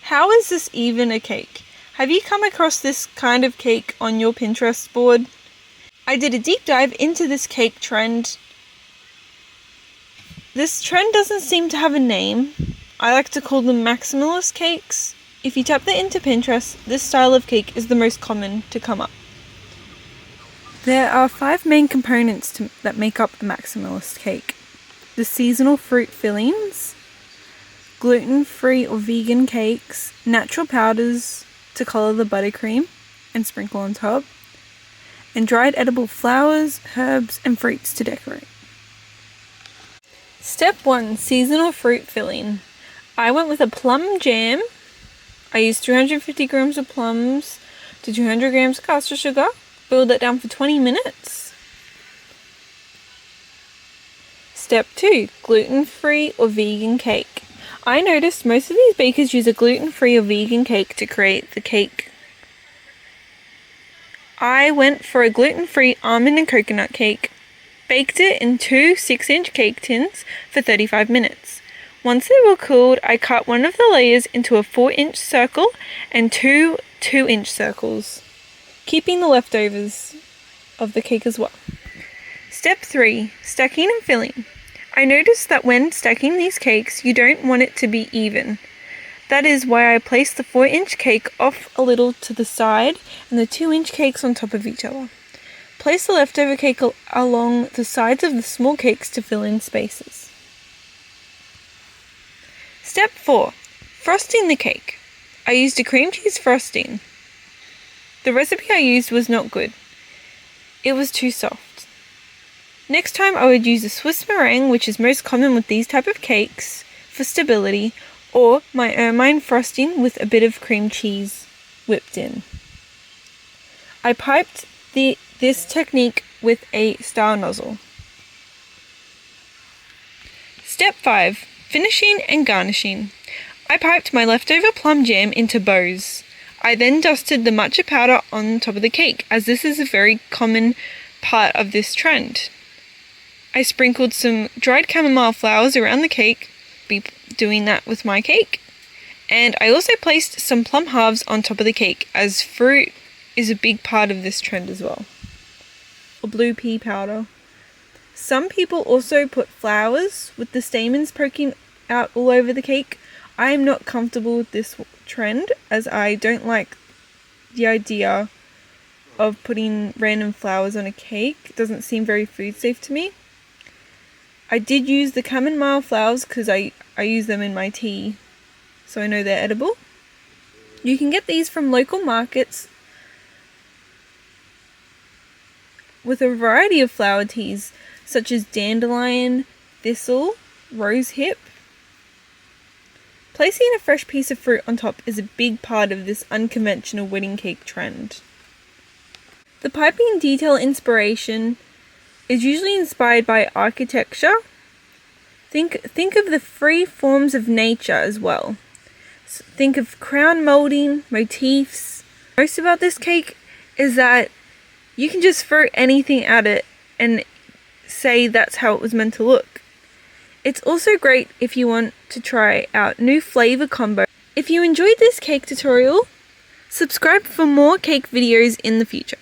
How is this even a cake? Have you come across this kind of cake on your Pinterest board? I did a deep dive into this cake trend. This trend doesn't seem to have a name. I like to call them maximalist cakes. If you tap that into Pinterest, this style of cake is the most common to come up. There are 5 main components that make up a maximalist cake. The seasonal fruit fillings, gluten-free or vegan cakes, natural powders to colour the buttercream and sprinkle on top, and dried edible flowers, herbs and fruits to decorate. Step 1. Seasonal fruit filling. I went with a plum jam. I used 350 grams of plums to 200 grams of caster sugar. Boiled it down for 20 minutes. Step 2. Gluten-free or vegan cake. I noticed most of these bakers use a gluten-free or vegan cake to create the cake. I went for a gluten-free almond and coconut cake. Baked it in 2 6-inch cake tins for 35 minutes. Once they were cooled, I cut one of the layers into a 4-inch circle and 2 2-inch circles, keeping the leftovers of the cake as well. Step 3. Stacking and filling. I noticed that when stacking these cakes, you don't want it to be even. That is why I placed the 4-inch cake off a little to the side and the 2-inch cakes on top of each other. Place the leftover cake along the sides of the small cakes to fill in spaces. Step 4. Frosting the cake. I used a cream cheese frosting. The recipe I used was not good. It was too soft. Next time I would use a Swiss meringue, which is most common with these type of cakes, for stability, or my ermine frosting with a bit of cream cheese whipped in. I piped this technique with a star nozzle. Step 5. Finishing and garnishing. I piped my leftover plum jam into bows. I then dusted the matcha powder on top of the cake, as this is a very common part of this trend. I sprinkled some dried chamomile flowers around the cake, be doing that with my cake, and I also placed some plum halves on top of the cake, as fruit is a big part of this trend as well. Or blue pea powder. Some people also put flowers with the stamens poking out all over the cake. I am not comfortable with this trend, as I don't like the idea of putting random flowers on a cake. It doesn't seem very food safe to me. I did use the chamomile flowers because I use them in my tea, so I know they're edible. You can get these from local markets with a variety of flower teas, such as dandelion, thistle, rosehip. Placing a fresh piece of fruit on top is a big part of this unconventional wedding cake trend. The piping detail inspiration is usually inspired by architecture. Think of the free forms of nature as well. Think of crown molding, motifs. Most about this cake is that you can just throw anything at it and say that's how it was meant to look. It's also great if you want to try out new flavor combo. If you enjoyed this cake tutorial, subscribe for more cake videos in the future.